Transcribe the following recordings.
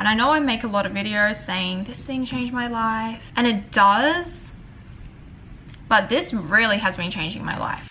And I know I make a lot of videos saying this thing changed my life, and it does, but this really has been changing my life.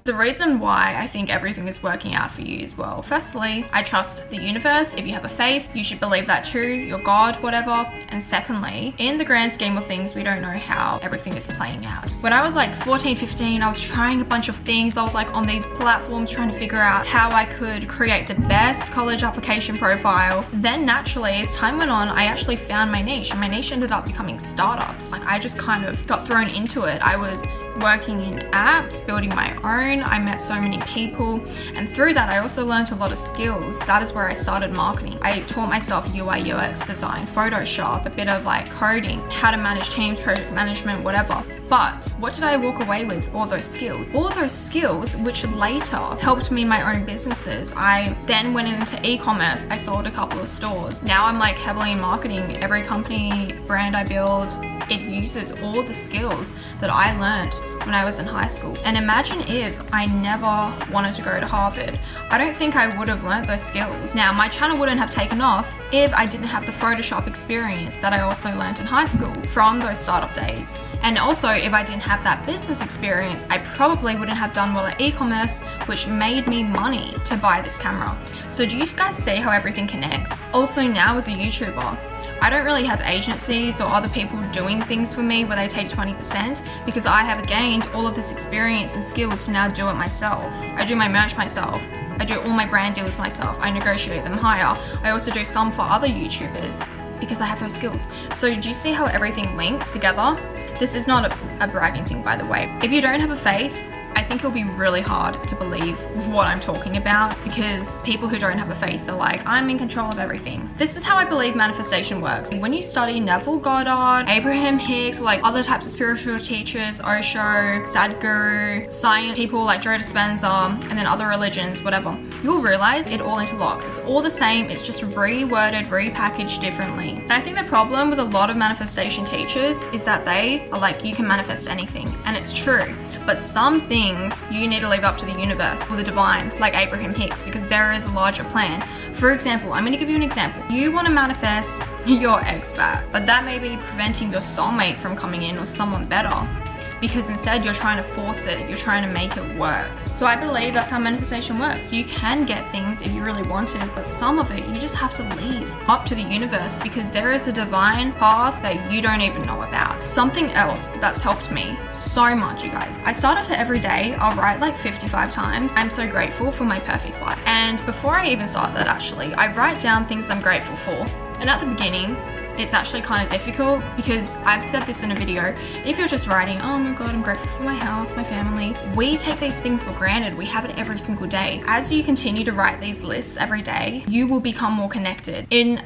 The reason why I think everything is working out for you as well. Firstly, I trust the universe. If you have a faith, you should believe that too, your God, whatever. And secondly, in the grand scheme of things, we don't know how everything is playing out. When I was like 14, 15, I was trying a bunch of things. I was like on these platforms trying to figure out how I could create the best college application profile. Then naturally, as time went on, I actually found my niche, and my niche ended up becoming startups. Like I just kind of got thrown into it. I was working in apps, building my own. I met so many people, and through that I also learned a lot of skills. That is where I started marketing. I taught myself UI UX design, Photoshop, a bit of like coding, how to manage teams, project management, whatever. But what did I walk away with? All those skills. All those skills which later helped me in my own businesses. I then went into e-commerce. I sold a couple of stores. Now I'm like heavily in marketing. Every company, brand I build, it uses all the skills that I learned when I was in high school. And imagine if I never wanted to go to Harvard. I don't think I would have learned those skills. Now, my channel wouldn't have taken off if I didn't have the Photoshop experience that I also learned in high school from those startup days. And also, if I didn't have that business experience, I probably wouldn't have done well at e-commerce, which made me money to buy this camera. So do you guys see how everything connects? Also now as a YouTuber, I don't really have agencies or other people doing things for me where they take 20% because I have gained all of this experience and skills to now do it myself. I do my merch myself. I do all my brand deals myself. I negotiate them higher. I also do some for other YouTubers because I have those skills. So do you see how everything links together? This is not a bragging thing, by the way. If you don't have a faith, I think it'll be really hard to believe what I'm talking about because people who don't have a faith are like, I'm in control of everything. This is how I believe manifestation works. When you study Neville Goddard, Abraham Hicks, or like other types of spiritual teachers, Osho, Sadhguru, science people like Joe Dispenza, and then other religions, whatever, you'll realize it all interlocks. It's all the same, it's just reworded, repackaged differently. And I think the problem with a lot of manifestation teachers is that they are like, you can manifest anything, and it's true. But some things you need to leave up to the universe or the divine, like Abraham Hicks, because there is a larger plan. For example, I'm going to give you an example. You want to manifest your ex-back, but that may be preventing your soulmate from coming in or someone better, because instead you're trying to force it, you're trying to make it work. So I believe that's how manifestation works. You can get things if you really want it, but some of it you just have to leave up to the universe because there is a divine path that you don't even know about. Something else that's helped me so much, you guys. I started to every day, I'll write like 55 times. I'm so grateful for my perfect life. And before I even start that actually, I write down things I'm grateful for. And at the beginning, it's actually kind of difficult because I've said this in a video. If you're just writing, oh my god, I'm grateful for my house, my family, we take these things for granted. We have it every single day. As you continue to write these lists every day, you will become more connected. In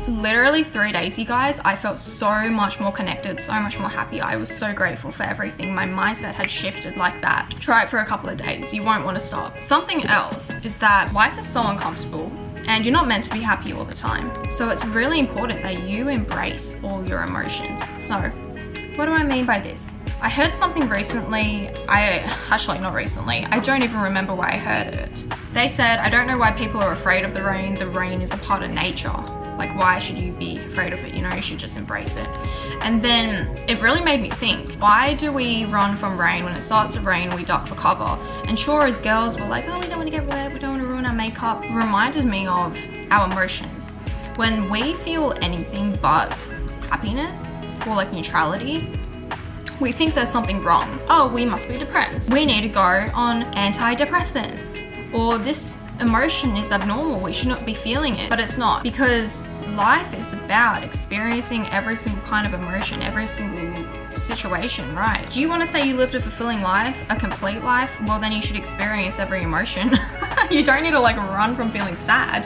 literally 3 days, you guys, I felt so much more connected, so much more happy. I was so grateful for everything. My mindset had shifted like that. Try it for a couple of days. You won't want to stop. Something else is that life is so uncomfortable and you're not meant to be happy all the time. So it's really important that you embrace all your emotions. So what do I mean by this? I heard something recently, actually not recently, I don't even remember where I heard it. They said, I don't know why people are afraid of the rain is a part of nature. Like, why should you be afraid of it? You know, you should just embrace it. And then it really made me think, why do we run from rain? When it starts to rain, we duck for cover. And sure, as girls, we're like, oh, we don't want to get wet, we don't want to ruin our makeup. It reminded me of our emotions. When we feel anything but happiness or like neutrality, we think there's something wrong. Oh, we must be depressed. We need to go on antidepressants. Or this emotion is abnormal, we should not be feeling it. But it's not, because life is about experiencing every single kind of emotion, every single situation, right? Do you want to say you lived a fulfilling life, a complete life? Well, then you should experience every emotion. You don't need to like run from feeling sad.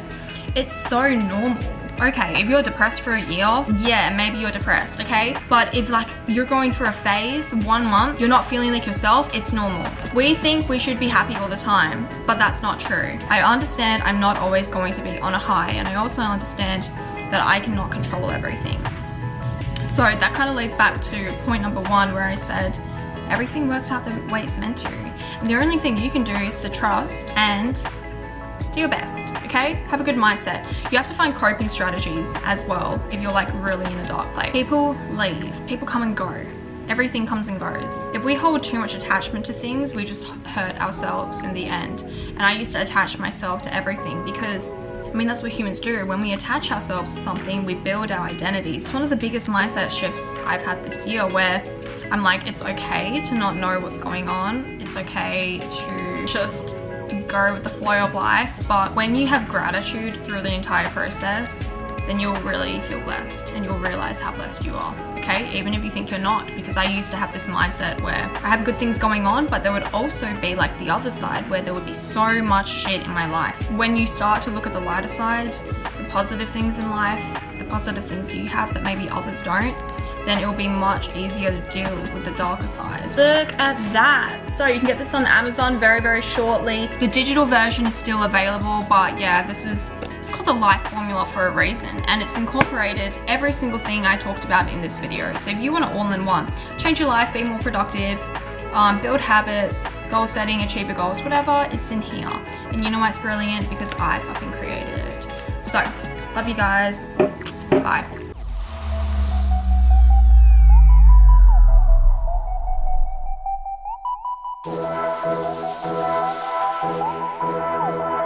It's so normal. Okay, if you're depressed for a year, yeah, maybe you're depressed, okay? But if like you're going through a phase, 1 month, you're not feeling like yourself, it's normal. We think we should be happy all the time, but that's not true. I understand I'm not always going to be on a high, and I also understand that I cannot control everything. So that kind of leads back to point number 1 where I said, everything works out the way it's meant to. And the only thing you can do is to trust and do your best, okay? Have a good mindset. You have to find coping strategies as well if you're like really in a dark place. People leave, people come and go. Everything comes and goes. If we hold too much attachment to things, we just hurt ourselves in the end. And I used to attach myself to everything because, I mean, that's what humans do. When we attach ourselves to something, we build our identities. It's one of the biggest mindset shifts I've had this year where I'm like, it's okay to not know what's going on. It's okay to just go with the flow of life. But when you have gratitude through the entire process, then you'll really feel blessed and you'll realize how blessed you are, okay? Even if you think you're not, because I used to have this mindset where I have good things going on, but there would also be like the other side where there would be so much shit in my life. When you start to look at the lighter side, the positive things in life, the positive things you have that maybe others don't, then it will be much easier to deal with the darker side. Look at that. So you can get this on Amazon very, very shortly. The digital version is still available, but yeah, it's called the Life Formula for a reason, and it's incorporated every single thing I talked about in this video. So if you want it all in one, change your life, be more productive, build habits, goal setting, achieve your goals, whatever, it's in here. And you know why it's brilliant? Because I fucking created it. So, love you guys. Bye.